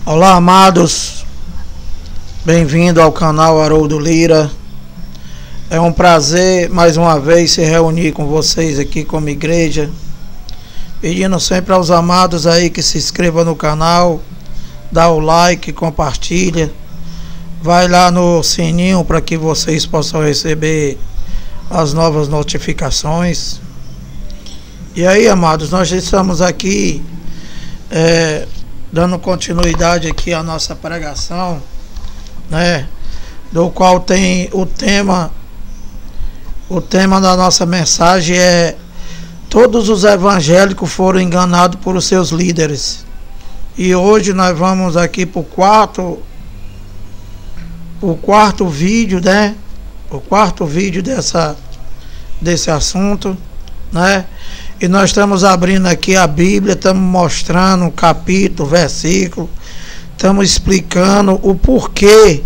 Olá, amados, bem-vindo ao canal Haroldo Lira. É um prazer mais uma vez se reunir com vocês aqui como igreja, pedindo sempre aos amados aí que se inscrevam no canal, dá o like, compartilha, vai lá no sininho para que vocês possam receber as novas notificações. E aí, amados, nós estamos aqui dando continuidade aqui à nossa pregação, né? Do qual tem o tema da nossa mensagem é: todos os evangélicos foram enganados por os seus líderes. E hoje nós vamos aqui para o quarto vídeo, né? O quarto vídeo desse assunto, né? E nós estamos abrindo aqui a Bíblia, estamos mostrando capítulo, versículo, estamos explicando o porquê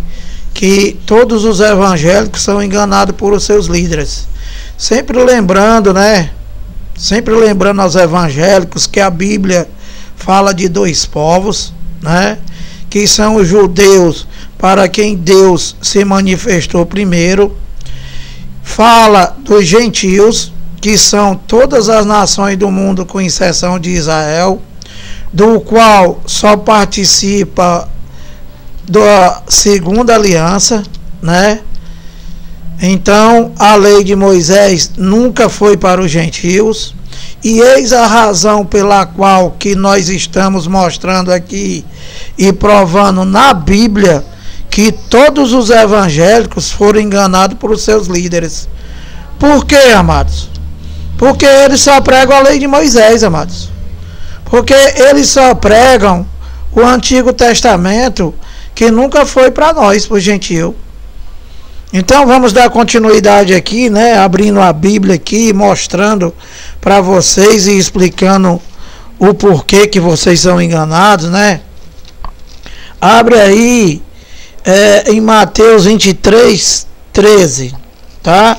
que todos os evangélicos são enganados por os seus líderes. Sempre lembrando, né? Sempre lembrando aos evangélicos que a Bíblia fala de dois povos, né? Que são os judeus, para quem Deus se manifestou primeiro. Fala dos gentios, que são todas as nações do mundo, com exceção de Israel, do qual só participa da segunda aliança, né? Então a lei de Moisés nunca foi para os gentios, e eis a razão pela qual que nós estamos mostrando aqui e provando na Bíblia que todos os evangélicos foram enganados por seus líderes. Por quê, amados? Porque eles só pregam a lei de Moisés, amados. Porque eles só pregam o Antigo Testamento, que nunca foi para nós, para o gentio. Então vamos dar continuidade aqui, né? Abrindo a Bíblia aqui, mostrando para vocês e explicando o porquê que vocês são enganados, né? Abre aí em Mateus 23, 13, tá?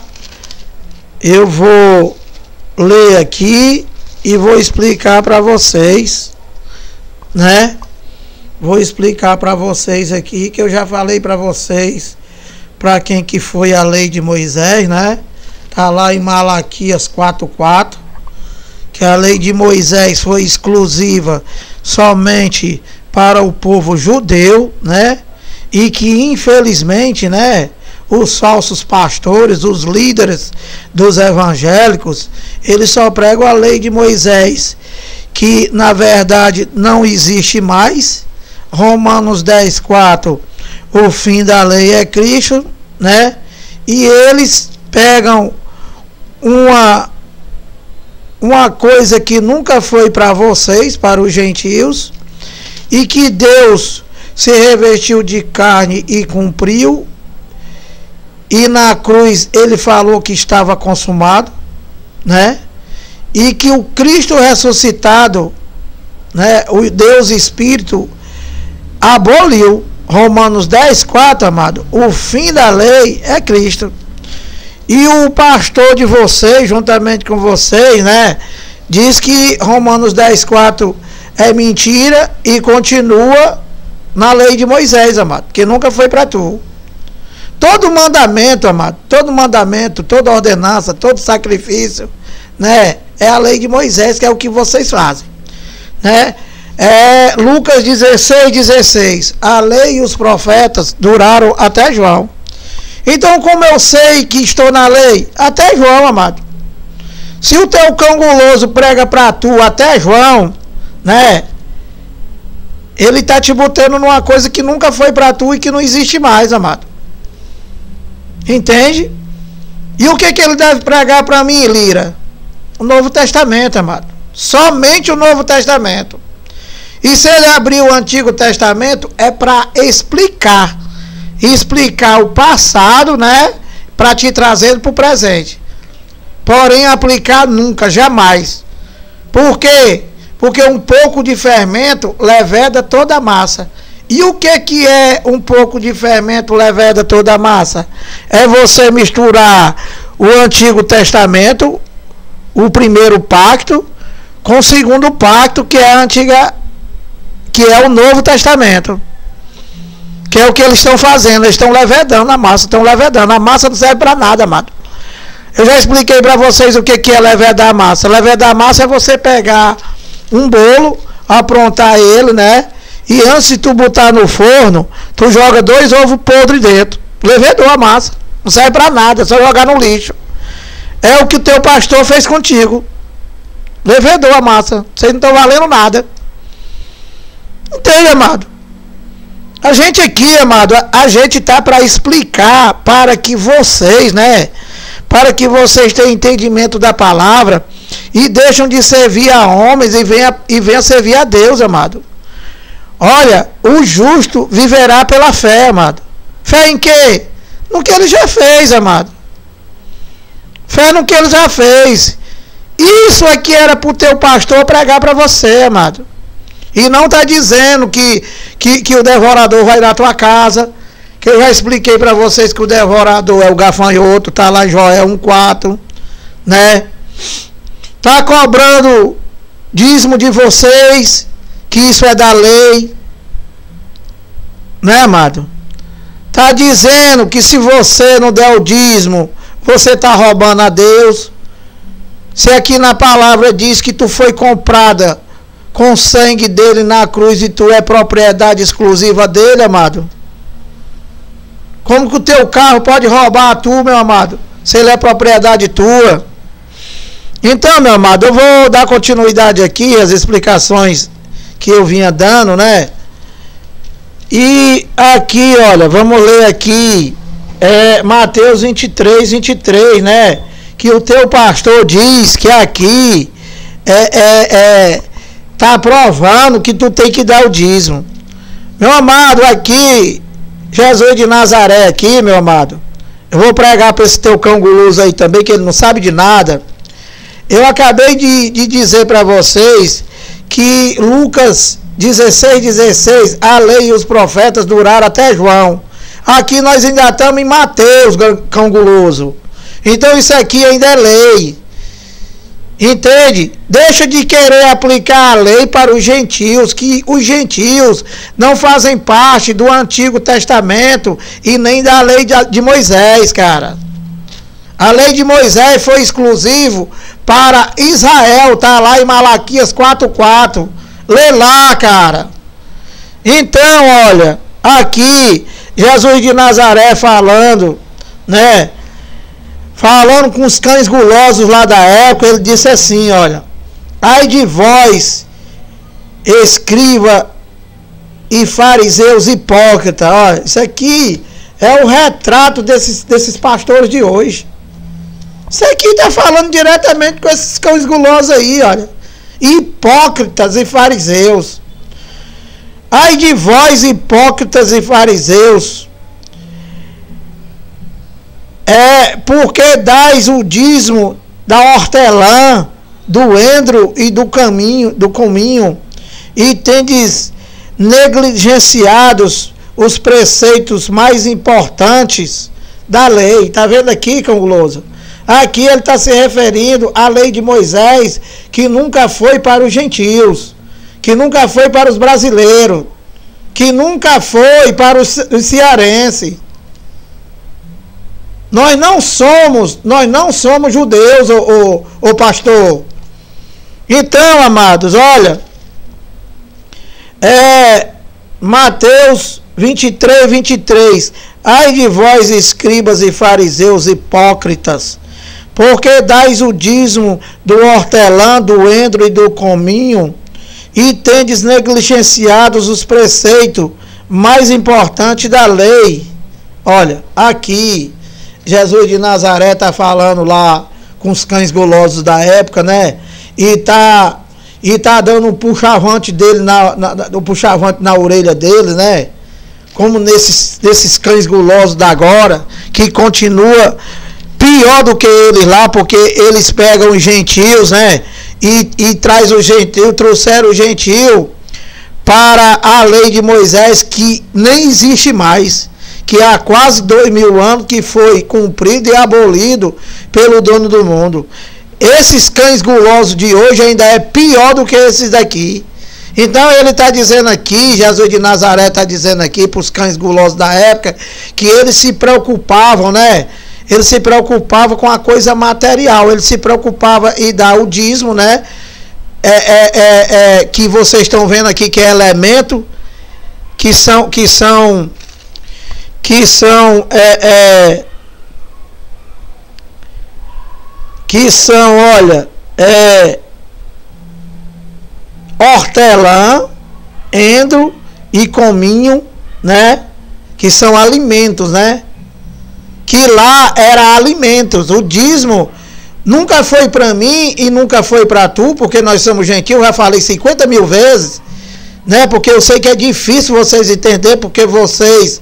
Eu vou ler aqui e vou explicar para vocês, né? Vou explicar para vocês aqui, que eu já falei para vocês para quem que foi a lei de Moisés, né? Tá lá em Malaquias 4:4, que a lei de Moisés foi exclusiva somente para o povo judeu, né? E que infelizmente, né, os falsos pastores, os líderes dos evangélicos, eles só pregam a lei de Moisés, que na verdade não existe mais. Romanos 10:4, o fim da lei é Cristo, né? E eles pegam uma coisa que nunca foi para vocês, para os gentios, e que Deus se revestiu de carne e cumpriu. E na cruz ele falou que estava consumado, né? E que o Cristo ressuscitado, né, o Deus Espírito, aboliu. Romanos 10:4, amado, o fim da lei é Cristo. E o pastor de vocês, juntamente com vocês, né, diz que Romanos 10:4 é mentira e continua na lei de Moisés, amado, que nunca foi para tu. Todo mandamento, amado, todo mandamento, toda ordenança, todo sacrifício, né, é a lei de Moisés, que é o que vocês fazem, né? Lucas 16:16, a lei e os profetas duraram até João. Então, como eu sei que estou na lei? Até João, amado. Se o teu cão guloso prega para tu até João, né, ele está te botando numa coisa que nunca foi para tu e que não existe mais, amado. Entende? E o que ele deve pregar para mim, Lira? O Novo Testamento, amado. Somente o Novo Testamento. E se ele abrir o Antigo Testamento, é para explicar o passado, né? Para te trazer para o presente. Porém, aplicar nunca, jamais. Por quê? Porque um pouco de fermento leveda toda a massa. E o que é um pouco de fermento leveda toda a massa? É você misturar o Antigo Testamento, o primeiro pacto, com o segundo pacto, que é a antiga, que é o Novo Testamento. Que é o que eles estão fazendo. Eles estão levedando a massa, estão levedando. A massa não serve para nada, amado. Eu já expliquei para vocês o que é levedar a massa. Levedar a massa é você pegar um bolo, aprontar ele, né? E antes de tu botar no forno, tu joga 2 ovos podres dentro. Levedou a massa. Não serve para nada, é só jogar no lixo. É o que o teu pastor fez contigo. Levedou a massa. Vocês não estão valendo nada. Entende, amado? A gente aqui, amado, a gente tá para explicar para que vocês, né? Para que vocês tenham entendimento da palavra e deixam de servir a homens e venham servir a Deus, amado. Olha, o justo viverá pela fé, amado. Fé em quê? No que ele já fez, amado. Fé no que ele já fez. Isso aqui era para o teu pastor pregar para você, amado. E não está dizendo que o devorador vai na tua casa. Que eu já expliquei para vocês que o devorador é o gafanhoto. Está lá em Joel 1,4. Né? Está cobrando dízimo de vocês. Que isso é da lei. Né, amado? Está dizendo que se você não der o dízimo, você está roubando a Deus. Se aqui na palavra diz que tu foi comprada com o sangue dele na cruz e tu é propriedade exclusiva dele, amado. Como que o teu carro pode roubar a tu, meu amado? Se ele é propriedade tua. Então, meu amado, eu vou dar continuidade aqui às explicações que eu vinha dando, né? E aqui, olha, vamos ler aqui Mateus 23, 23, né? Que o teu pastor diz que aqui tá provando que tu tem que dar o dízimo. Meu amado, aqui, Jesus de Nazaré aqui, meu amado, eu vou pregar para esse teu cão guloso aí também, que ele não sabe de nada. Eu acabei de dizer para vocês que Lucas 16, a lei e os profetas duraram até João. Aqui nós ainda estamos em Mateus, cão guloso. Então isso aqui ainda é lei. Entende? Deixa de querer aplicar a lei para os gentios, que os gentios não fazem parte do Antigo Testamento e nem da lei de Moisés, cara. A lei de Moisés foi exclusivo para Israel, tá lá em Malaquias 4:4. Lê lá, cara. Então, olha, aqui Jesus de Nazaré falando, né? Falando com os cães gulosos lá da época, ele disse assim, olha: ai de vós, escriba e fariseus hipócritas. Olha, isso aqui é o retrato desses pastores de hoje. Isso aqui está falando diretamente com esses cães gulosos aí, olha. Hipócritas e fariseus. Ai de vós, hipócritas e fariseus, porque dais o dízimo da hortelã, do endro e do cominho, e tendes negligenciados os preceitos mais importantes da lei. Está vendo aqui, cão guloso? Aqui ele está se referindo à lei de Moisés, que nunca foi para os gentios, que nunca foi para os brasileiros, que nunca foi para os cearenses. Nós não somos judeus, ô pastor. Então, amados, olha, Mateus 23, 23. Ai de vós, escribas e fariseus hipócritas, porque dais o dízimo do hortelã, do endro e do cominho, e tendes negligenciados os preceitos mais importantes da lei. Olha, aqui Jesus de Nazaré está falando lá com os cães gulosos da época, né? E tá dando um puxavante dele, um puxavante na orelha dele, né? Como nesses cães gulosos da agora, que continua pior do que eles lá, porque eles pegam os gentios, né? E traz o gentio, trouxeram o gentio para a lei de Moisés, que nem existe mais, que há quase 2000 anos que foi cumprido e abolido pelo dono do mundo. Esses cães gulosos de hoje ainda é pior do que esses daqui. Então ele está dizendo aqui, Jesus de Nazaré está dizendo aqui para os cães gulosos da época, que eles se preocupavam, né? Eles se preocupavam com a coisa material, eles se preocupavam em dar o dízimo, né? Que vocês estão vendo aqui, que é elemento, que são, olha, hortelã, endro e cominho, né? Que são alimentos, né? Que lá era alimentos. O dízimo nunca foi para mim e nunca foi para tu, porque nós somos gentios, eu já falei 50 mil vezes, né? Porque eu sei que é difícil vocês entenderem, porque vocês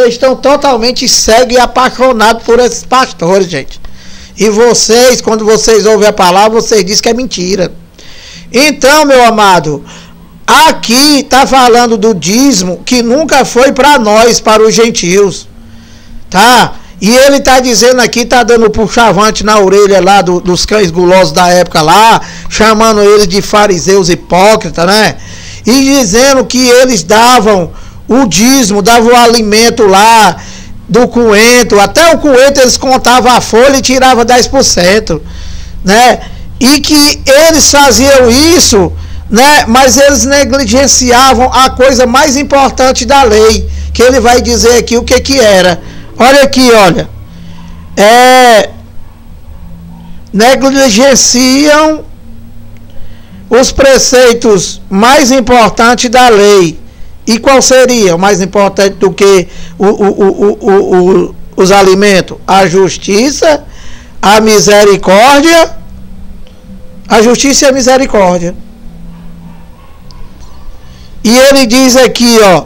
estão totalmente cegos e apaixonados por esses pastores, gente. E vocês, quando vocês ouvem a palavra, vocês dizem que é mentira. Então, meu amado, aqui está falando do dízimo que nunca foi para nós, para os gentios, tá? E ele está dizendo aqui, está dando puxavante na orelha lá dos cães gulosos da época lá, chamando eles de fariseus hipócritas, né? E dizendo que eles davam o dízimo, davam o alimento lá do coentro, até o coentro eles contavam a folha e tiravam 10%, né? E que eles faziam isso, né? Mas eles negligenciavam a coisa mais importante da lei, que ele vai dizer aqui o que era. Olha aqui, olha. Negligenciam os preceitos mais importantes da lei. E qual seria o mais importante do que os alimentos? A justiça, a misericórdia. A justiça e a misericórdia. E ele diz aqui, ó: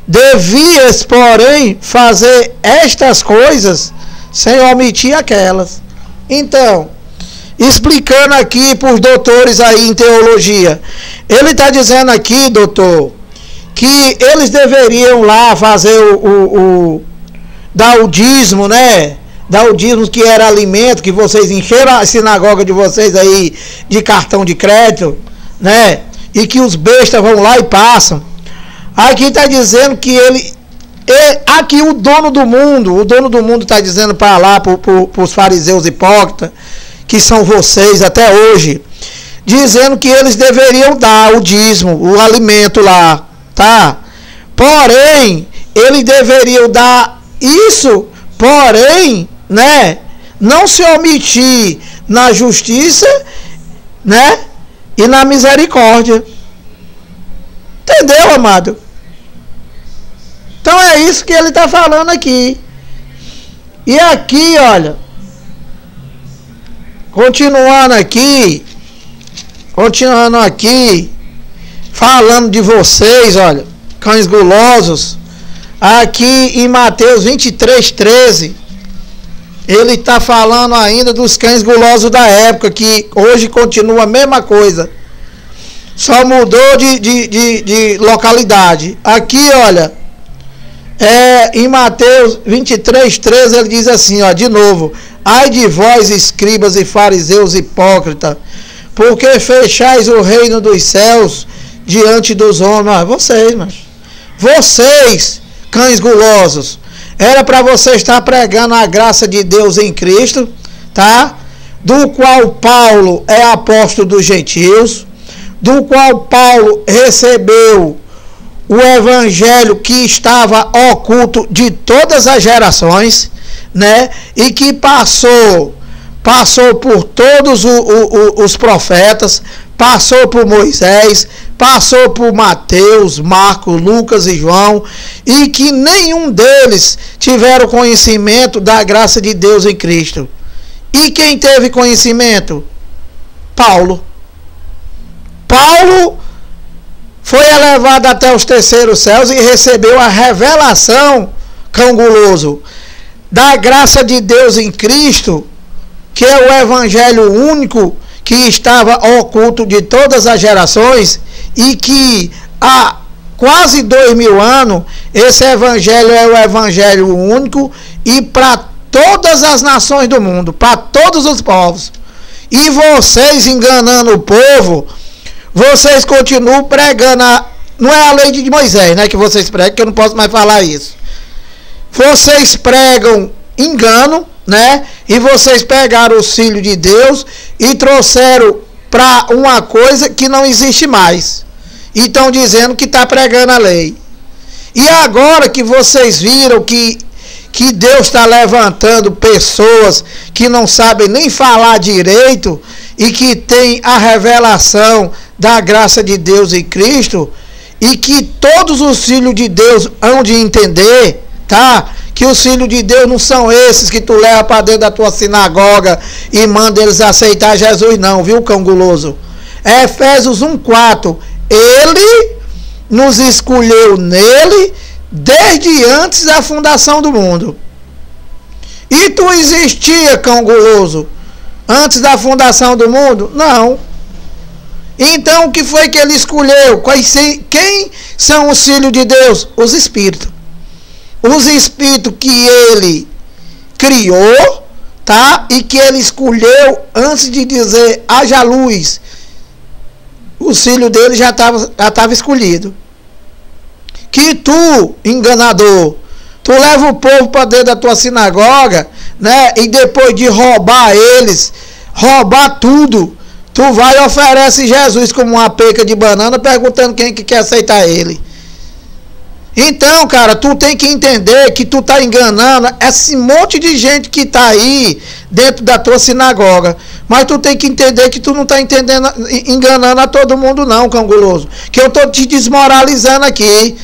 devias, porém, fazer estas coisas sem omitir aquelas. Então, explicando aqui para os doutores aí em teologia, ele está dizendo aqui, doutor, que eles deveriam lá fazer dar o dízimo, né? Dar o dízimo, que era alimento, que vocês encheram a sinagoga de vocês aí de cartão de crédito, né? E que os bestas vão lá e passam. Aqui está dizendo que aqui o dono do mundo está dizendo para lá, para os fariseus hipócritas, que são vocês até hoje, dizendo que eles deveriam dar o dízimo, o alimento lá, tá? Porém, eles deveriam dar isso, porém, né, não se omitir na justiça, né, e na misericórdia. Entendeu, amado? Então é isso que ele está falando aqui. E aqui, olha, continuando aqui, falando de vocês, olha, cães gulosos, aqui em Mateus 23:13, ele está falando ainda dos cães gulosos da época, que hoje continua a mesma coisa, só mudou de localidade. Aqui, olha, em Mateus 23:13, ele diz assim, ó, de novo: ai de vós, escribas e fariseus hipócritas, porque fechais o reino dos céus diante dos homens. Vocês, cães gulosos, era para você estar pregando a graça de Deus em Cristo, tá? Do qual Paulo é apóstolo dos gentios, do qual Paulo recebeu o evangelho que estava oculto de todas as gerações, né? E que passou por todos os profetas, passou por Moisés, passou por Mateus, Marcos, Lucas e João, e que nenhum deles tiveram conhecimento da graça de Deus em Cristo. E quem teve conhecimento? Paulo foi elevado até os terceiros céus e recebeu a revelação, cão guloso, da graça de Deus em Cristo, que é o evangelho único que estava oculto de todas as gerações, e que há quase 2000 anos esse evangelho é o evangelho único e para todas as nações do mundo, para todos os povos. E vocês, enganando o povo, vocês continuam pregando não é a lei de Moisés, né, que vocês pregam, que eu não posso mais falar isso. Vocês pregam engano, né? E vocês pegaram os filhos de Deus e trouxeram para uma coisa que não existe mais. E estão dizendo que está pregando a lei. E agora que vocês viram que Deus está levantando pessoas que não sabem nem falar direito e que tem a revelação da graça de Deus em Cristo, e que todos os filhos de Deus hão de entender, tá? Que os filhos de Deus não são esses que tu leva para dentro da tua sinagoga e manda eles aceitar Jesus, não, viu, cão guloso? É Efésios 1:4. Ele nos escolheu nele desde antes da fundação do mundo. E tu existia, cão guloso, antes da fundação do mundo? Não. Então o que foi que ele escolheu? Quem são os filhos de Deus? Os espíritos. Os espíritos que ele criou, tá? E que ele escolheu antes de dizer haja luz. Os filhos dele já estava escolhido. Que tu, enganador, tu leva o povo para dentro da tua sinagoga, né? E depois de roubar eles, roubar tudo, tu vai e oferece Jesus como uma peca de banana, perguntando quem que quer aceitar ele. Então, cara, tu tem que entender que tu tá enganando esse monte de gente que tá aí dentro da tua sinagoga. Mas tu tem que entender que tu não tá enganando a todo mundo não, cão guloso. Que eu tô te desmoralizando aqui.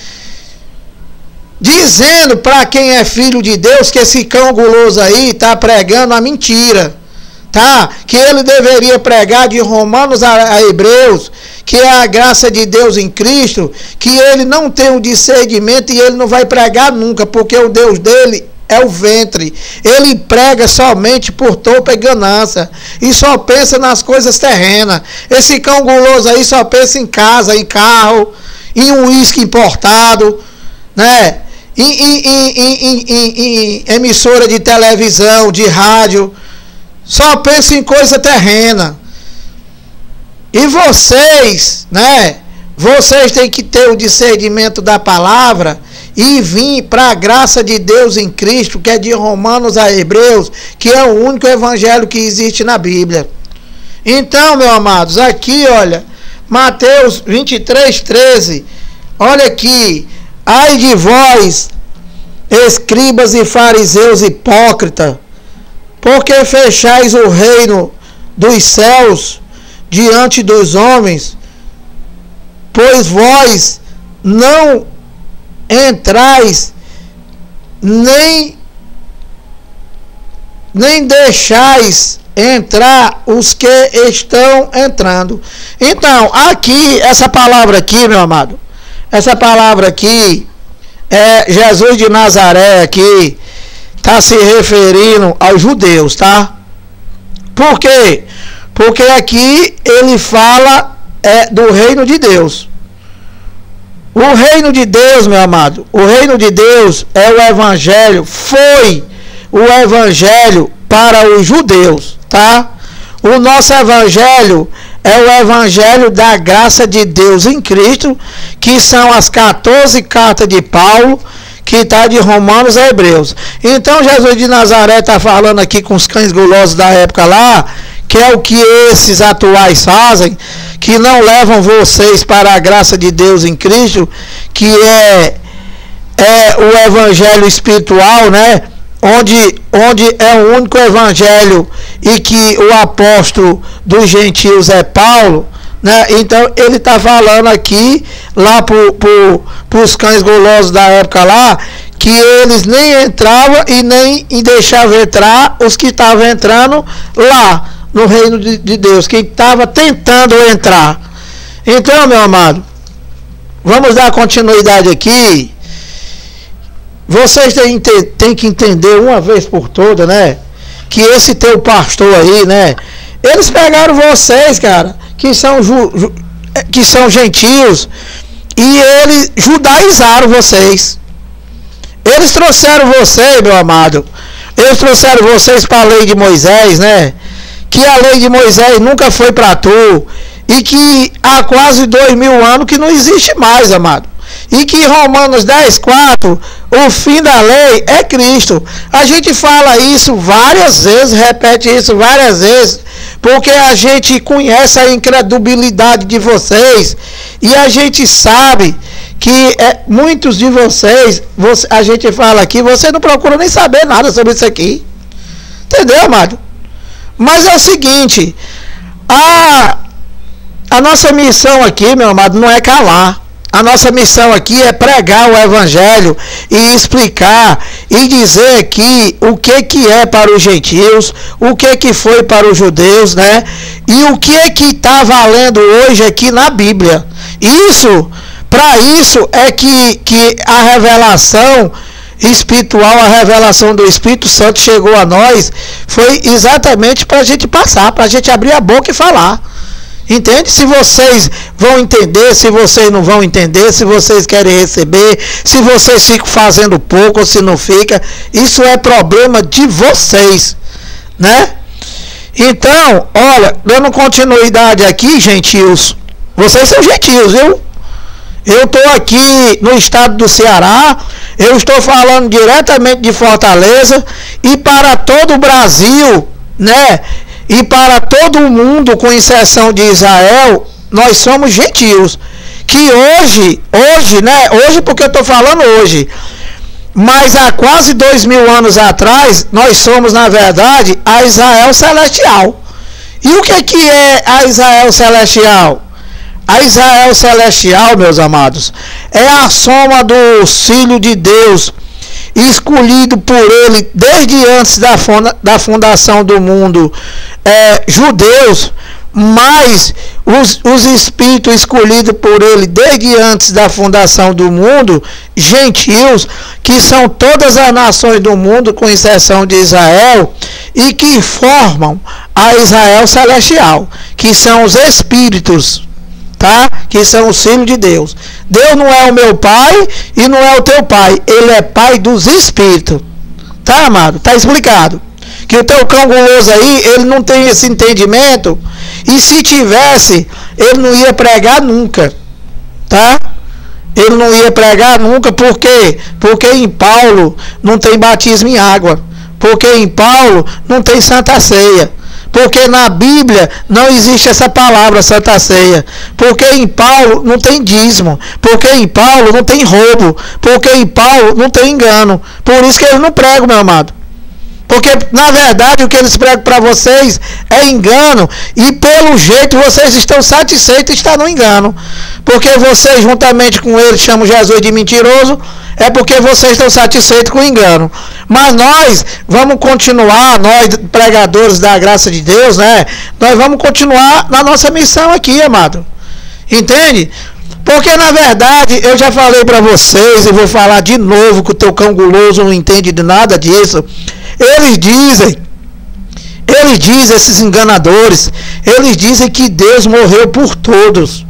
Dizendo para quem é filho de Deus que esse cão guloso aí tá pregando a mentira. Tá? Que ele deveria pregar de Romanos a Hebreus, que é a graça de Deus em Cristo, que ele não tem o discernimento e ele não vai pregar nunca, porque o Deus dele é o ventre. Ele prega somente por topa e ganância e só pensa nas coisas terrenas. Esse cão guloso aí só pensa em casa, em carro, em um uísque importado, né? Em emissora de televisão, de rádio. Só pensa em coisa terrena. E vocês, né? Vocês têm que ter o discernimento da palavra e vir para a graça de Deus em Cristo, que é de Romanos a Hebreus, que é o único evangelho que existe na Bíblia. Então, meus amados, aqui, olha, Mateus 23:13. Olha aqui. Ai de vós, escribas e fariseus hipócritas, porque fechais o reino dos céus diante dos homens, pois vós não entrais, nem deixais entrar os que estão entrando. Então, aqui, essa palavra aqui, meu amado, essa palavra aqui, é Jesus de Nazaré aqui, está se referindo aos judeus, tá? Por quê? Porque aqui ele fala do reino de Deus. O reino de Deus, meu amado, o reino de Deus é o evangelho, foi o evangelho para os judeus, tá? O nosso evangelho é o evangelho da graça de Deus em Cristo, que são as 14 cartas de Paulo, que está de Romanos a Hebreus. Então Jesus de Nazaré está falando aqui com os cães gulosos da época lá, que é o que esses atuais fazem, que não levam vocês para a graça de Deus em Cristo, que é o evangelho espiritual, né? Onde é o único evangelho e que o apóstolo dos gentios é Paulo, né? Então ele está falando aqui lá para os cães gulosos da época lá, que eles nem entravam e nem deixavam entrar os que estavam entrando lá no reino de Deus, quem estava tentando entrar. Então, meu amado, vamos dar continuidade aqui. Vocês têm que entender uma vez por todas, né? Que esse teu pastor aí, né? Eles pegaram vocês, cara, que são gentios, e eles judaizaram vocês. Eles trouxeram vocês, meu amado. Eles trouxeram vocês para a lei de Moisés, né? Que a lei de Moisés nunca foi para tu. e que há quase 2000 anos que não existe mais, amado. E que Romanos 10:4, o fim da lei é Cristo. A gente fala isso várias vezes, repete isso várias vezes, porque a gente conhece a incredulidade de vocês e a gente sabe que muitos de vocês, a gente fala aqui, você não procura nem saber nada sobre isso aqui. Entendeu, amado? Mas é o seguinte, a nossa missão aqui, meu amado, não é calar. A nossa missão aqui é pregar o evangelho e explicar e dizer aqui o que é para os gentios, o que foi para os judeus, né? E o que está valendo hoje aqui na Bíblia. Para isso é que a revelação espiritual, a revelação do Espírito Santo chegou a nós, foi exatamente para a gente passar, para a gente abrir a boca e falar. Entende? Se vocês vão entender, se vocês não vão entender, se vocês querem receber, se vocês ficam fazendo pouco ou se não fica, isso é problema de vocês, né? Então, olha, dando continuidade aqui, gentios, vocês são gentios, viu? Eu estou aqui no estado do Ceará, eu estou falando diretamente de Fortaleza e para todo o Brasil, né? E para todo o mundo, com exceção de Israel, nós somos gentios. Que hoje, né? Hoje porque eu estou falando hoje. Mas há quase 2000 anos atrás, nós somos, na verdade, a Israel celestial. E o que é a Israel celestial? A Israel celestial, meus amados, é a soma dos filhos de Deus, escolhido por ele desde antes da fundação do mundo, judeus, mas os espíritos escolhidos por ele desde antes da fundação do mundo, gentios, que são todas as nações do mundo, com exceção de Israel, e que formam a Israel celestial, que são os espíritos, tá? Que são os filhos de Deus. Deus não é o meu pai e não é o teu pai. Ele é pai dos espíritos. Tá, amado? Tá explicado. Que o teu cão guloso aí, ele não tem esse entendimento. E se tivesse, ele não ia pregar nunca. Tá? Ele não ia pregar nunca. Por quê? Porque em Paulo não tem batismo em água. Porque em Paulo não tem Santa Ceia. Porque na Bíblia não existe essa palavra Santa Ceia. Porque em Paulo não tem dízimo. Porque em Paulo não tem roubo. Porque em Paulo não tem engano. Por isso que eles não pregam, meu amado. Porque na verdade o que eles pregam para vocês é engano. E pelo jeito vocês estão satisfeitos de estar no engano. Porque vocês juntamente com eles chamam Jesus de mentiroso. É porque vocês estão satisfeitos com o engano. Mas nós vamos continuar, nós pregadores da graça de Deus, né? Nós vamos continuar na nossa missão aqui, amado. Entende? Porque na verdade, eu já falei para vocês e vou falar de novo que o teu cão guloso não entende de nada disso. Eles dizem, esses enganadores, eles dizem que Deus morreu por todos.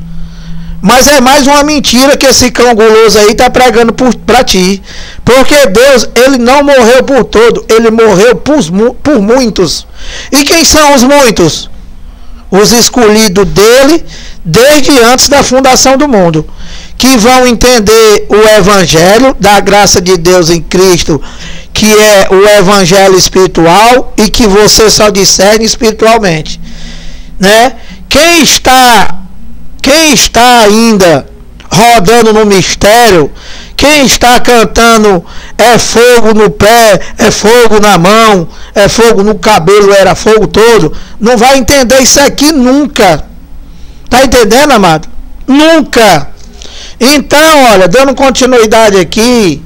Mas é mais uma mentira que esse cão guloso aí está pregando para ti. Porque Deus, ele não morreu por todo, ele morreu por muitos. E quem são os muitos? Os escolhidos dele desde antes da fundação do mundo. Que vão entender o evangelho da graça de Deus em Cristo, que é o evangelho espiritual e que você só discerne espiritualmente. Né? Quem está ainda rodando no mistério, quem está cantando é fogo no pé, é fogo na mão, é fogo no cabelo, era fogo todo, não vai entender isso aqui nunca. Tá entendendo, amado? Nunca. Então, olha, dando continuidade aqui,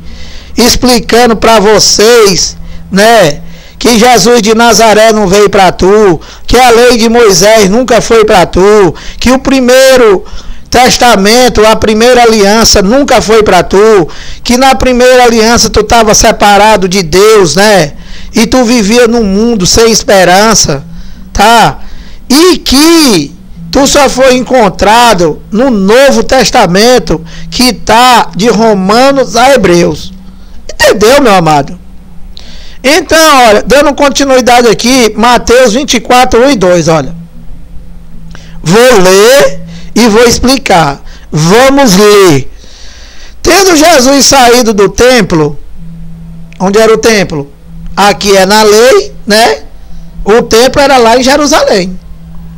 explicando para vocês, né, que Jesus de Nazaré não veio para tu, que a lei de Moisés nunca foi para tu, que o primeiro testamento, a primeira aliança nunca foi para tu, que na primeira aliança tu estava separado de Deus, né? E tu vivia num mundo sem esperança, tá? E que tu só foi encontrado no Novo Testamento, que tá de Romanos a Hebreus. Entendeu, meu amado? Então, olha, dando continuidade aqui, Mateus 24, 1 e 2, olha. Vou ler e vou explicar. Vamos ler. Tendo Jesus saído do templo, onde era o templo? Aqui é na lei, né? O templo era lá em Jerusalém.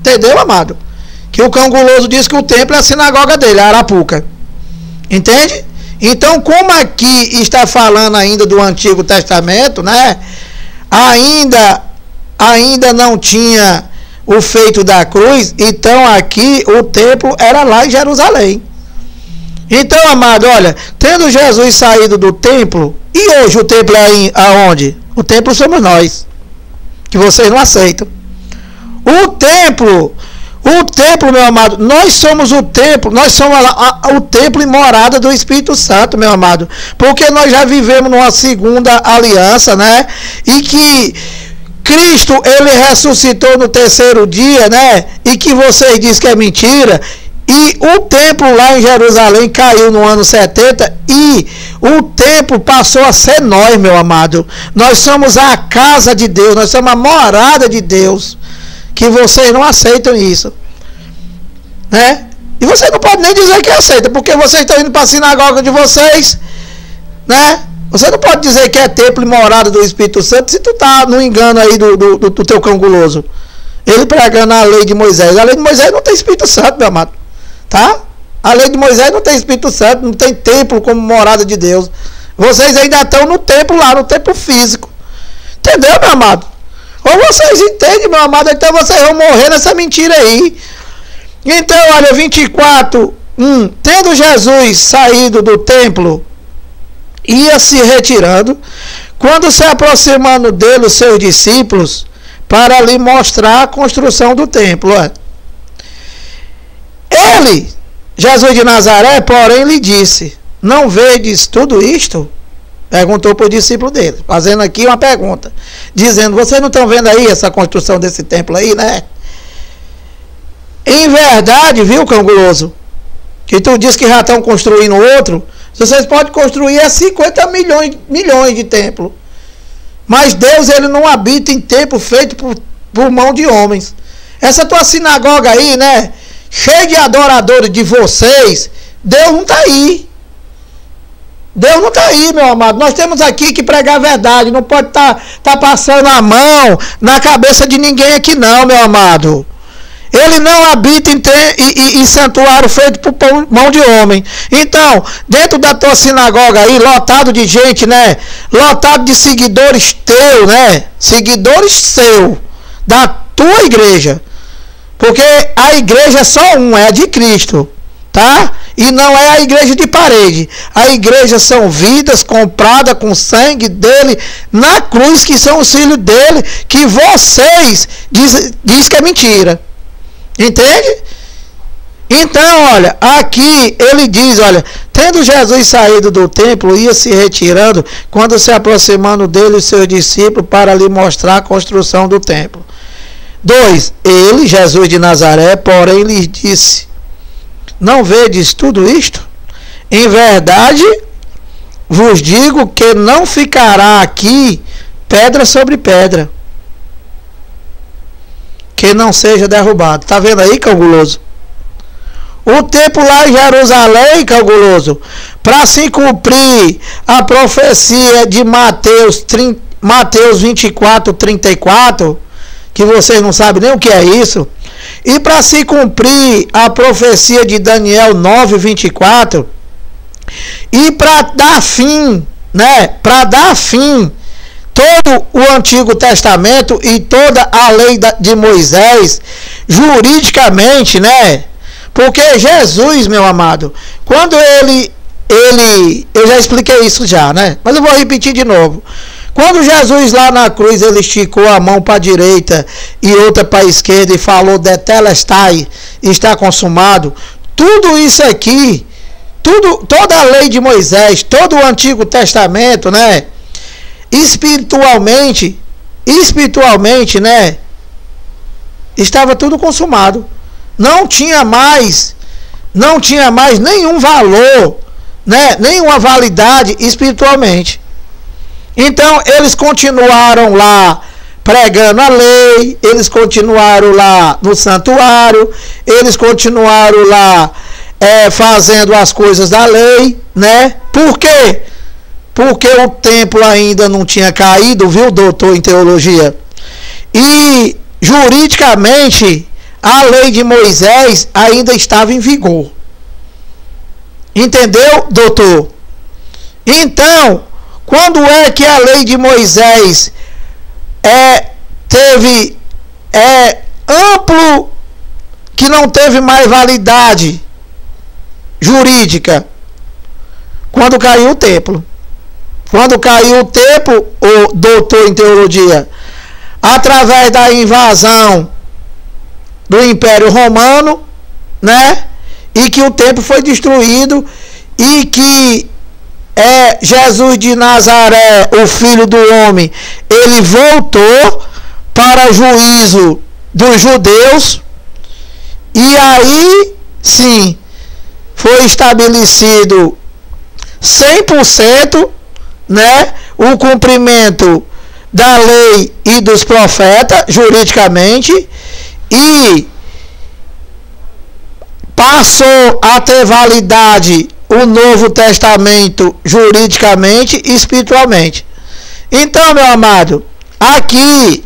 Entendeu, amado? Que o Cão Guloso diz que o templo é a sinagoga dele, a Arapuca. Entende? Então, como aqui está falando ainda do Antigo Testamento, né? Ainda não tinha o feito da cruz, então aqui o templo era lá em Jerusalém. Então, amado, olha, tendo Jesus saído do templo, e hoje o templo é aonde? O templo somos nós, que vocês não aceitam. O templo, meu amado, nós somos o templo, nós somos o templo e morada do Espírito Santo, meu amado, porque nós já vivemos numa segunda aliança, né? E que Cristo, ele ressuscitou no terceiro dia, né? E que vocês dizem que é mentira. E o templo lá em Jerusalém caiu no ano 70 e o templo passou a ser nós, meu amado. Nós somos a casa de Deus, nós somos a morada de Deus. Que vocês não aceitam isso, né? E vocês não podem nem dizer que aceitam, porque vocês estão indo para a sinagoga de vocês, né? Você não pode dizer que é templo e morada do Espírito Santo se tu tá no engano aí do teu Cão Guloso. Ele pregando a lei de Moisés. A lei de Moisés não tem Espírito Santo, meu amado. Tá? A lei de Moisés não tem Espírito Santo, não tem templo como morada de Deus. Vocês ainda estão no templo lá, no templo físico. Entendeu, meu amado? Ou vocês entendem, meu amado, então vocês vão morrer nessa mentira aí. Então, olha, 24, tendo Jesus saído do templo, ia se retirando, quando se aproximando dele os seus discípulos, para lhe mostrar a construção do templo. Ele, Jesus de Nazaré, porém, lhe disse: não vedes tudo isto? Perguntou para o discípulo dele, fazendo aqui uma pergunta, dizendo: vocês não estão vendo aí essa construção desse templo aí, né? Em verdade, viu, Cão Guloso, que tu diz que já estão construindo outro, vocês podem construir 50 milhões de templos. Mas Deus, ele não habita em templo feito por mão de homens. Essa tua sinagoga aí, né? Cheia de adoradores de vocês, Deus não está aí. Deus não está aí, meu amado. Nós temos aqui que pregar a verdade. Não pode tá passando a mão na cabeça de ninguém aqui não, meu amado. Ele não habita em santuário feito por mão de homem. Então, dentro da tua sinagoga aí, lotado de gente, né? Lotado de seguidores teu, né? Seguidores seu, da tua igreja. Porque a igreja é só uma, é a de Cristo, tá? E não é a igreja de parede. A igreja são vidas compradas com sangue dele na cruz, que são os filhos dele, que vocês diz que é mentira. Entende? Então, olha, aqui ele diz, olha, tendo Jesus saído do templo, ia se retirando, quando se aproximando dele os seus discípulos, para lhe mostrar a construção do templo. 2. Ele, Jesus de Nazaré, porém, lhes disse: não vedes tudo isto? Em verdade, vos digo que não ficará aqui pedra sobre pedra que não seja derrubado. Tá vendo aí, Cão Guloso? O templo lá em Jerusalém, Cão Guloso, para se cumprir a profecia de Mateus 24, 34, que vocês não sabem nem o que é isso, e para se cumprir a profecia de Daniel 9, 24, e para dar fim, né? Para dar fim todo o Antigo Testamento e toda a lei de Moisés, juridicamente, né? Porque Jesus, meu amado, quando eu já expliquei isso já, né? Mas eu vou repetir de novo. Quando Jesus lá na cruz, ele esticou a mão para a direita e outra para a esquerda e falou: Tetelestai, está consumado. Tudo isso aqui, toda a lei de Moisés, todo o Antigo Testamento, né? Espiritualmente, né? Estava tudo consumado. Não tinha mais nenhum valor, né? Nenhuma validade espiritualmente. Então, eles continuaram lá pregando a lei, eles continuaram lá no santuário, eles continuaram lá fazendo as coisas da lei, né? Por quê? Porque o templo ainda não tinha caído, viu, doutor em teologia? E juridicamente a lei de Moisés ainda estava em vigor. Entendeu, doutor? Então, quando é que a lei de Moisés teve amplo, que não teve mais validade jurídica? Quando caiu o templo. Quando caiu o templo, o doutor em teologia, através da invasão do Império Romano, né? E que o templo foi destruído e que Jesus de Nazaré, o Filho do Homem, ele voltou para juízo dos judeus, e aí sim foi estabelecido 100%, né, o cumprimento da lei e dos profetas juridicamente, e passou a ter validade o Novo Testamento juridicamente e espiritualmente. Então, meu amado, aqui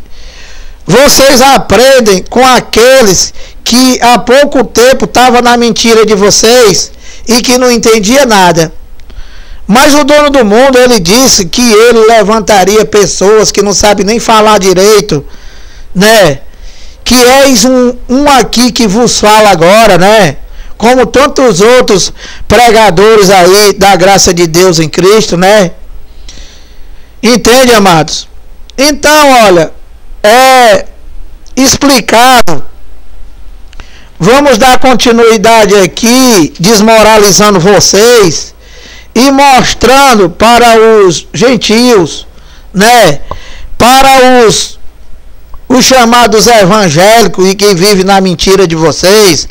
vocês aprendem com aqueles que há pouco tempo estavam na mentira de vocês e que não entendia nada. Mas o dono do mundo, ele disse que ele levantaria pessoas que não sabem nem falar direito, né? Que eis um aqui que vos fala agora, né? Como tantos outros pregadores aí da graça de Deus em Cristo, né? Entende, amados? Então, olha, explicado. Vamos dar continuidade aqui, desmoralizando vocês e mostrando para os gentios, né? Para os chamados evangélicos e quem vive na mentira de vocês,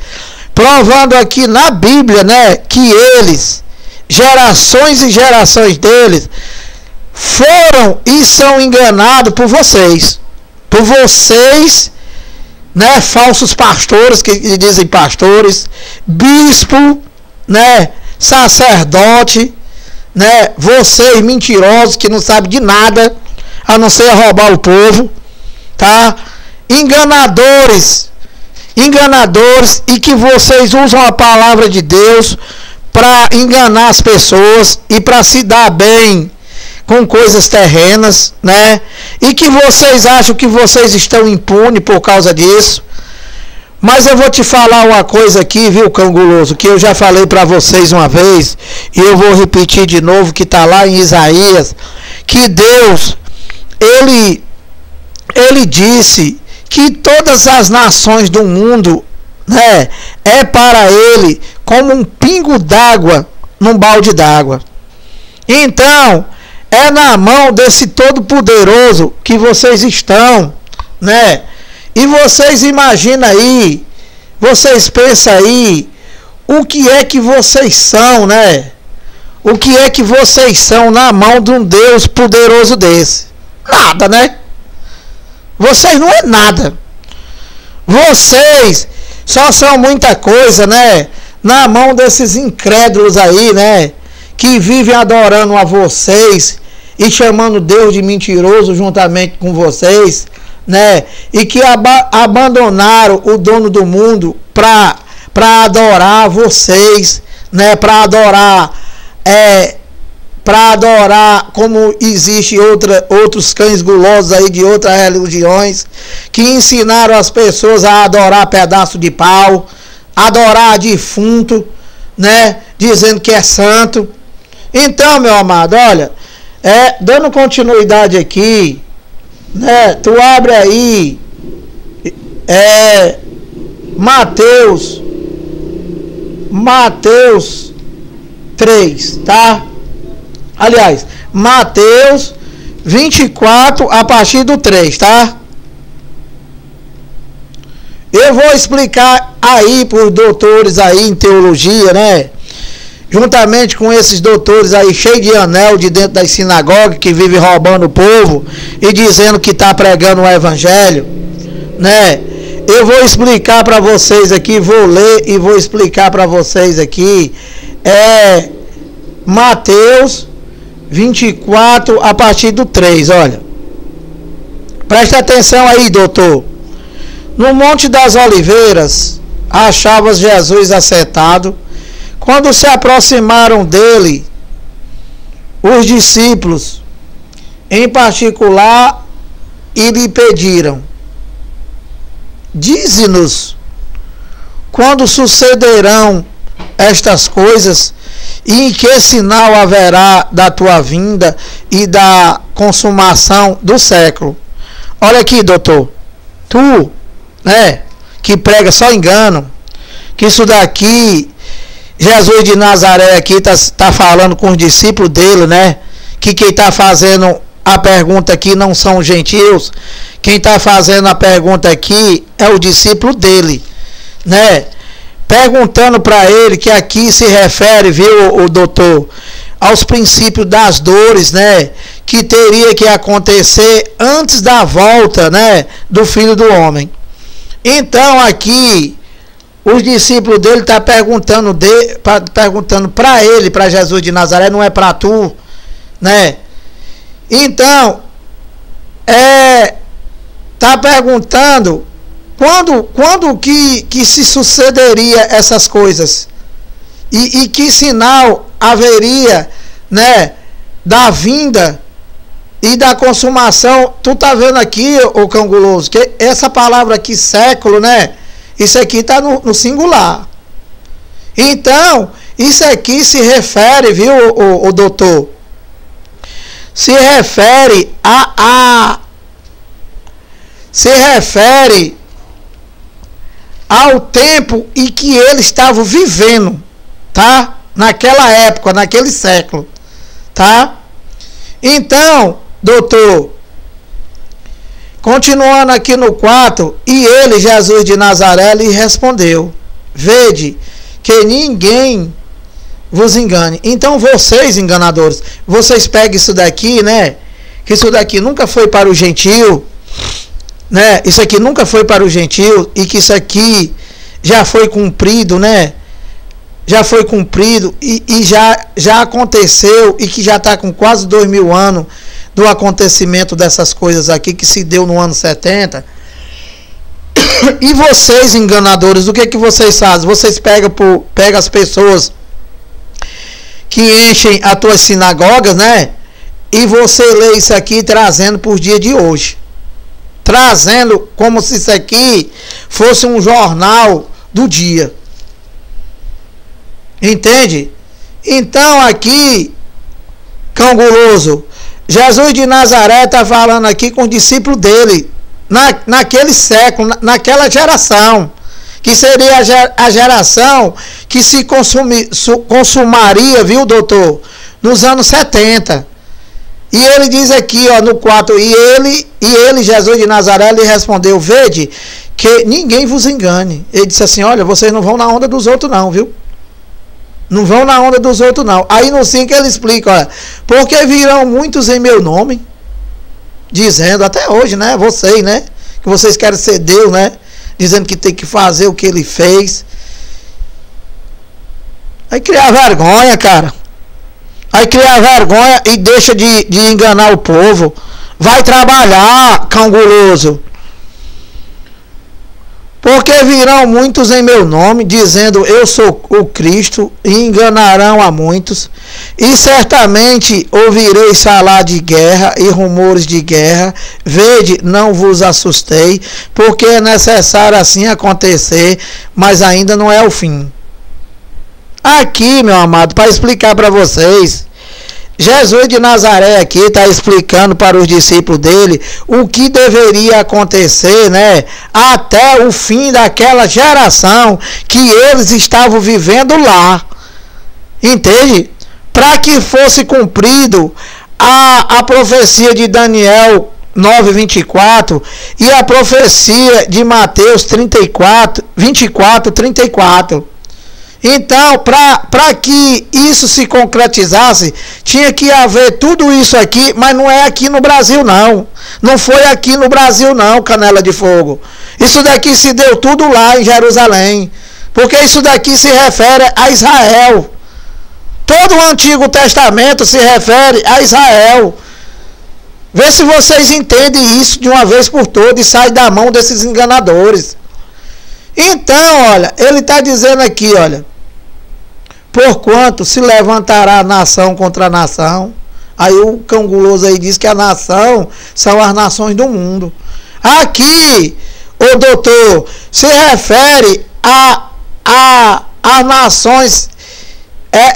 provando aqui na Bíblia, né, que eles, gerações e gerações deles, foram e são enganados por vocês, né, falsos pastores, que dizem pastores, bispo, né, sacerdote, né, vocês mentirosos que não sabem de nada, a não ser roubar o povo, tá? Enganadores, e que vocês usam a palavra de Deus para enganar as pessoas e para se dar bem com coisas terrenas, né? E que vocês acham que vocês estão impunes por causa disso. Mas eu vou te falar uma coisa aqui, viu, canguloso, que eu já falei para vocês uma vez e eu vou repetir de novo, que está lá em Isaías, que Deus, ele disse que todas as nações do mundo, né, é para ele como um pingo d'água num balde d'água. Então, é na mão desse Todo-Poderoso que vocês estão, né? E vocês imaginam aí, vocês pensam aí, o que é que vocês são, né? O que é que vocês são na mão de um Deus poderoso desse? Nada, né? Vocês não é nada. Vocês só são muita coisa, né? Na mão desses incrédulos aí, né? Que vivem adorando a vocês e chamando Deus de mentiroso juntamente com vocês, né? E que abandonaram o dono do mundo para adorar vocês, né? Para adorar como existe outros cães gulosos aí de outras religiões, que ensinaram as pessoas a adorar pedaço de pau, adorar defunto, né? Dizendo que é santo. Então, meu amado, olha, dando continuidade aqui, né? Tu abre aí Mateus 3, tá? Aliás, Mateus 24, a partir do 3, tá? Eu vou explicar aí para os doutores aí em teologia, né? juntamente com esses doutores aí, cheios de anel de dentro das sinagogas, que vivem roubando o povo e dizendo que está pregando o evangelho, né? Eu vou explicar para vocês aqui, vou ler e vou explicar para vocês aqui, Mateus 24, a partir do 3, olha. Presta atenção aí, doutor. No Monte das Oliveiras, achava Jesus assentado. Quando se aproximaram dele, os discípulos, em particular, e lhe pediram: dize-nos quando sucederão estas coisas e em que sinal haverá da tua vinda e da consumação do século. Olha aqui, doutor, tu, né, que prega só engano, que isso daqui, Jesus de Nazaré aqui tá falando com os discípulos dele, né, que quem está fazendo a pergunta aqui não são os gentios, quem está fazendo a pergunta aqui é o discípulo dele, né, perguntando para ele, que aqui se refere, viu, o doutor, aos princípios das dores, né, que teria que acontecer antes da volta, né, do Filho do Homem. Então aqui os discípulos dele estão perguntando para ele, para Jesus de Nazaré, não é para tu, né? Então tá perguntando quando que se sucederia essas coisas e que sinal haveria, né, da vinda e da consumação. Tu tá vendo aqui, ô Canguloso, que essa palavra aqui, século, né, isso aqui está no singular. Então isso aqui se refere, viu, o doutor, se refere ao tempo em que ele estava vivendo, tá? Naquela época, naquele século, tá? Então, doutor, continuando aqui no 4, e ele, Jesus de Nazaré, lhe respondeu: vede que ninguém vos engane. Então, vocês, enganadores, vocês pegam isso daqui, né? Que isso daqui nunca foi para o gentio, né? Isso aqui nunca foi para o gentio, e que isso aqui já foi cumprido, né? Já foi cumprido e já aconteceu, e que já está com quase 2000 anos do acontecimento dessas coisas aqui, que se deu no ano 70. E vocês, enganadores, o que vocês fazem? Vocês pegam as pessoas que enchem as tuas sinagogas, né? E você lê isso aqui trazendo por dia de hoje, trazendo como se isso aqui fosse um jornal do dia. Entende? Então aqui, Canguloso, Jesus de Nazaré está falando aqui com o discípulo dele, naquele século, naquela geração, que seria a geração que se consumaria, viu, doutor, nos anos 70. E ele diz aqui, ó, no 4, e ele, Jesus de Nazaré, lhe respondeu: vede que ninguém vos engane. Ele disse assim: olha, vocês não vão na onda dos outros não, viu? Não vão na onda dos outros não. Aí no 5 ele explica, olha, porque virão muitos em meu nome, dizendo, até hoje, né, vocês, né, que vocês querem ser Deus, né, dizendo que tem que fazer o que ele fez. Aí criar vergonha, cara. Aí criar vergonha e deixa de enganar o povo. Vai trabalhar, Canguloso. Porque virão muitos em meu nome, dizendo eu sou o Cristo, e enganarão a muitos. E certamente ouvireis falar de guerra e rumores de guerra. Vede, não vos assustei, porque é necessário assim acontecer, mas ainda não é o fim. Aqui, meu amado, para explicar para vocês, Jesus de Nazaré aqui está explicando para os discípulos dele o que deveria acontecer, né, até o fim daquela geração que eles estavam vivendo lá. Entende? Para que fosse cumprido a profecia de Daniel 9:24 e a profecia de Mateus 24:34. Então, para que isso se concretizasse, tinha que haver tudo isso aqui, mas não é aqui no Brasil, não. Não foi aqui no Brasil, não, Canela de Fogo. Isso daqui se deu tudo lá em Jerusalém. Porque isso daqui se refere a Israel. Todo o Antigo Testamento se refere a Israel. Vê se vocês entendem isso de uma vez por todas e saem da mão desses enganadores. Então, olha, ele está dizendo aqui, olha. Porquanto se levantará nação contra nação. Aí o cão guloso aí diz que a nação são as nações do mundo. Aqui, o doutor, se refere a nações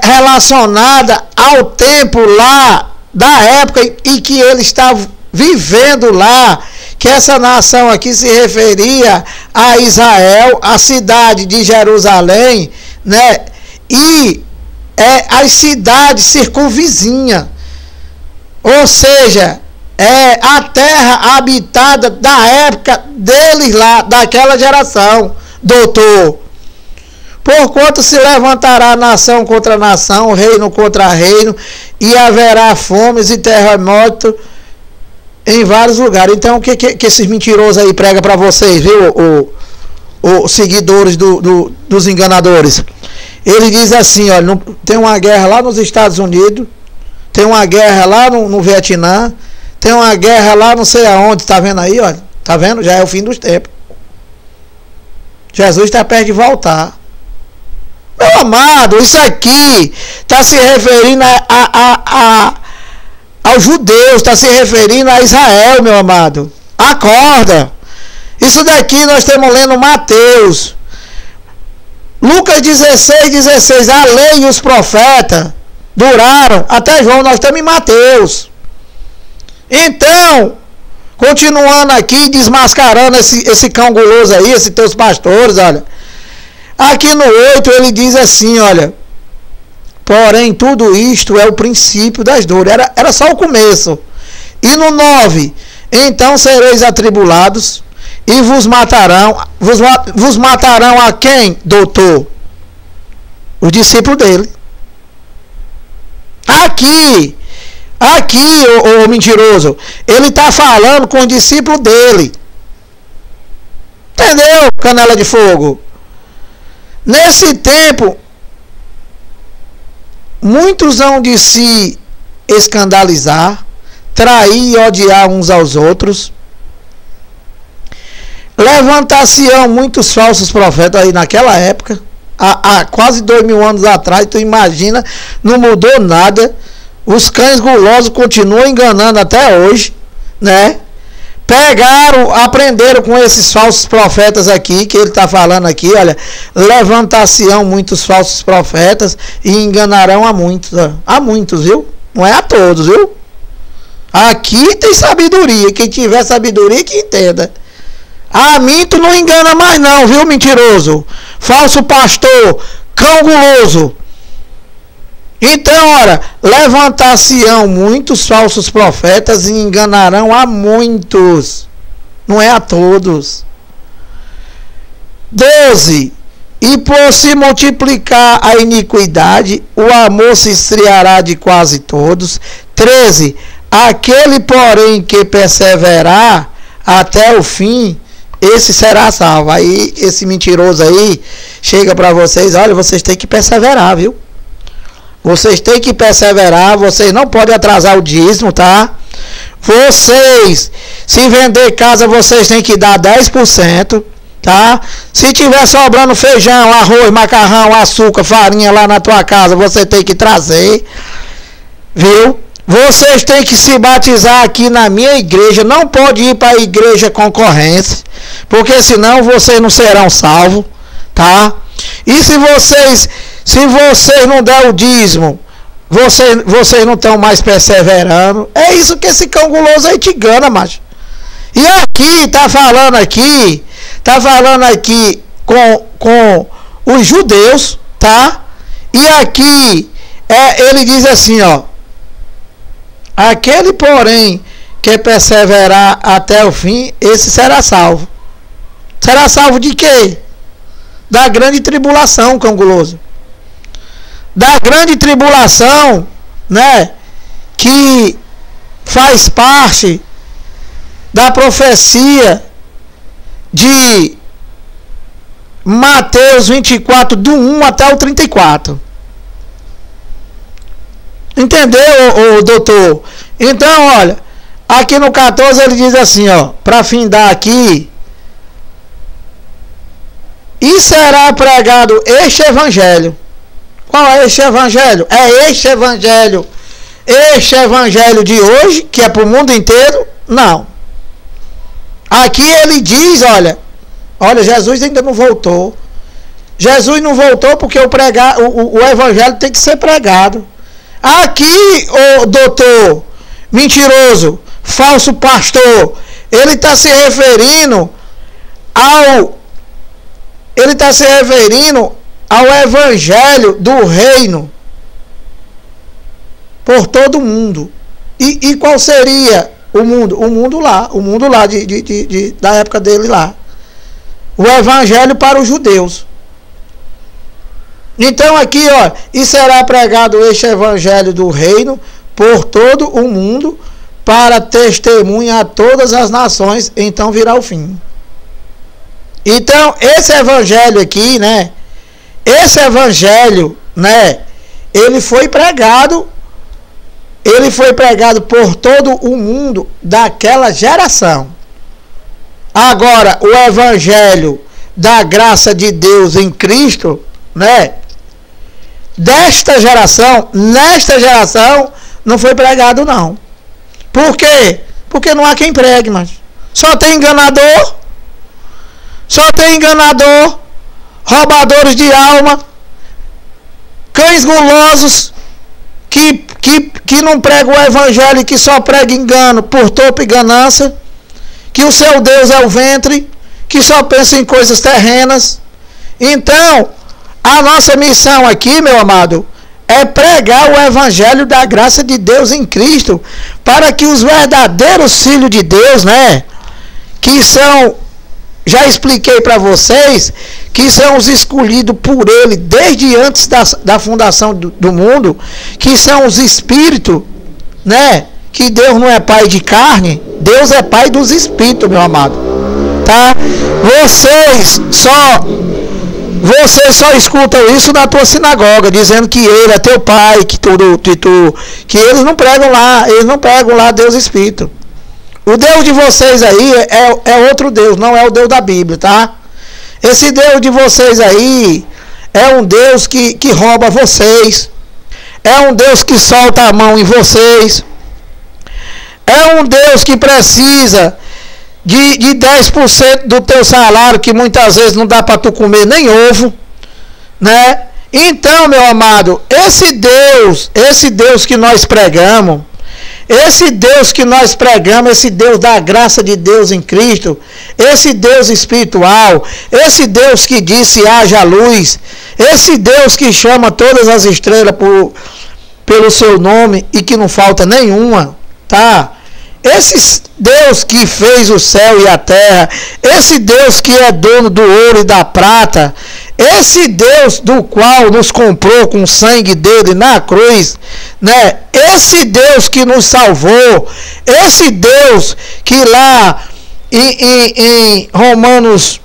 relacionadas ao tempo lá, da época em que ele estava vivendo lá, que essa nação aqui se referia a Israel, a cidade de Jerusalém, né? E as cidades circunvizinhas, ou seja, a terra habitada da época deles lá, daquela geração, doutor. Porquanto se levantará nação contra nação, reino contra reino, e haverá fomes e terremotos em vários lugares. Então, o que esses mentirosos aí pregam para vocês, viu, os seguidores dos enganadores? Ele diz assim, olha, tem uma guerra lá nos Estados Unidos, tem uma guerra lá no Vietnã, tem uma guerra lá não sei aonde, tá vendo aí, olha, tá vendo? Já é o fim dos tempos. Jesus está perto de voltar. Meu amado, isso aqui está se referindo aos judeus, está se referindo a Israel, meu amado. Acorda. Isso daqui nós estamos lendo Mateus. Lucas 16, a lei e os profetas duraram até João, nós estamos em Mateus. Então, continuando aqui, desmascarando esse cão guloso aí, esses teus pastores, olha. Aqui no 8 ele diz assim, olha. Porém, tudo isto é o princípio das dores. Era só o começo. E no 9, então sereis atribulados e vos matarão. Vos matarão a quem, doutor? Os discípulos dele. Aqui, o mentiroso, ele está falando com o discípulo dele. Entendeu, Canela de Fogo? Nesse tempo, muitos hão de se escandalizar, trair e odiar uns aos outros. Levantar-se-ão muitos falsos profetas aí naquela época, há quase 2000 anos atrás, tu imagina, não mudou nada. Os cães gulosos continuam enganando até hoje, né? Aprenderam com esses falsos profetas aqui, que ele está falando aqui, olha, levantar-se-ão muitos falsos profetas e enganarão a muitos, viu? Não é a todos, viu? Aqui tem sabedoria, quem tiver sabedoria que entenda. A mim tu não engana mais não, viu, mentiroso? Falso pastor, cão guloso. Então, ora, levantar-se-ão muitos falsos profetas e enganarão a muitos, não é a todos. 12. E por se multiplicar a iniquidade, o amor se esfriará de quase todos. 13. Aquele, porém, que perseverar até o fim, esse será salvo. Aí, esse mentiroso aí, chega para vocês, olha, vocês têm que perseverar, viu? Vocês têm que perseverar, vocês não podem atrasar o dízimo, tá? Vocês, se vender casa, vocês têm que dar 10%, tá? Se tiver sobrando feijão, arroz, macarrão, açúcar, farinha lá na tua casa, você tem que trazer, viu? Vocês têm que se batizar aqui na minha igreja, não pode ir para a igreja concorrência, porque senão vocês não serão salvos, tá? E se vocês não der o dízimo, vocês não estão mais perseverando. É isso que esse cão guloso aí te engana, macho. E aqui, tá falando aqui com os judeus, tá? E aqui, ele diz assim, ó. Aquele, porém, que perseverar até o fim, esse será salvo. Será salvo de quê? Da grande tribulação, cão guloso. da grande tribulação, né, que faz parte da profecia de Mateus 24, do 1 até o 34. Entendeu, doutor? Então, olha, aqui no 14 ele diz assim, ó, para findar aqui: e será pregado este evangelho. Qual é este evangelho? É este evangelho de hoje, que é para o mundo inteiro? Não. Aqui ele diz, olha, Jesus ainda não voltou. Jesus não voltou porque o evangelho tem que ser pregado. Aqui, o doutor mentiroso, falso pastor, ele está se referindo ao evangelho do reino por todo o mundo. E qual seria o mundo? O mundo lá da época dele lá. O evangelho para os judeus. Então aqui, ó, e será pregado este evangelho do reino por todo o mundo para testemunha a todas as nações, então virá o fim. Então, esse evangelho aqui, né? Esse evangelho, né? Ele foi pregado por todo o mundo daquela geração. Agora, o evangelho da graça de Deus em Cristo, né? Nesta geração, não foi pregado, não. Por quê? Porque não há quem pregue, mas só tem enganador, roubadores de alma, cães gulosos, que não pregam o evangelho e que só pregam engano por topo e ganância, que o seu Deus é o ventre, que só pensa em coisas terrenas. Então, a nossa missão aqui, meu amado, é pregar o evangelho da graça de Deus em Cristo, para que os verdadeiros filhos de Deus, né, que são, já expliquei para vocês, que são os escolhidos por Ele desde antes da fundação do mundo, que são os espíritos, né, que Deus não é pai de carne, Deus é pai dos espíritos, meu amado, tá? Vocês só escutam isso na tua sinagoga, dizendo que Ele é teu pai, que eles não pregam lá Deus Espírito. O Deus de vocês aí é outro Deus, não é o Deus da Bíblia, tá? Esse Deus de vocês aí é um Deus que rouba vocês, é um Deus que solta a mão em vocês, é um Deus que precisa de 10% do teu salário, que muitas vezes não dá para tu comer nem ovo, né? Então, meu amado, esse Deus que nós pregamos, esse Deus da graça de Deus em Cristo, esse Deus espiritual, esse Deus que disse haja luz, esse Deus que chama todas as estrelas pelo seu nome e que não falta nenhuma, tá? Esse Deus que fez o céu e a terra, esse Deus que é dono do ouro e da prata, esse Deus do qual nos comprou com o sangue dele na cruz, né? Esse Deus que nos salvou, esse Deus que lá em Romanos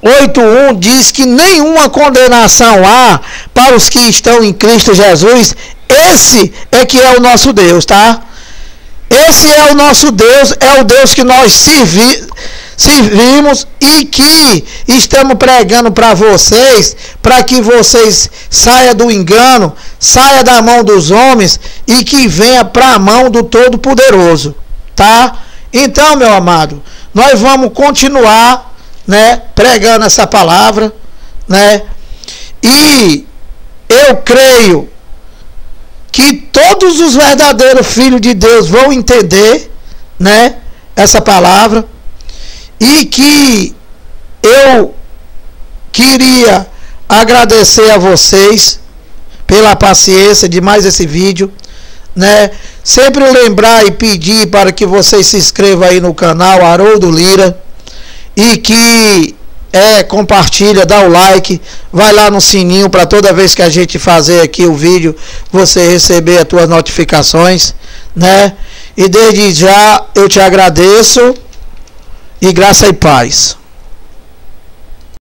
8:1 diz que nenhuma condenação há para os que estão em Cristo Jesus. Esse é que é o nosso Deus, tá? Esse é o nosso Deus, é o Deus que nós servimos e que estamos pregando para vocês, para que vocês saiam do engano, saiam da mão dos homens e que venha para a mão do Todo-Poderoso, tá? Então, meu amado, nós vamos continuar, né, pregando essa palavra, né? E eu creio que todos os verdadeiros filhos de Deus vão entender, né, essa palavra, e que eu queria agradecer a vocês pela paciência de mais esse vídeo, né? Sempre lembrar e pedir para que vocês se inscrevam aí no canal Haroldo Lira e que compartilha, dá o like, vai lá no sininho para toda vez que a gente fazer aqui o vídeo, você receber as tuas notificações, né? E desde já eu te agradeço e graça e paz.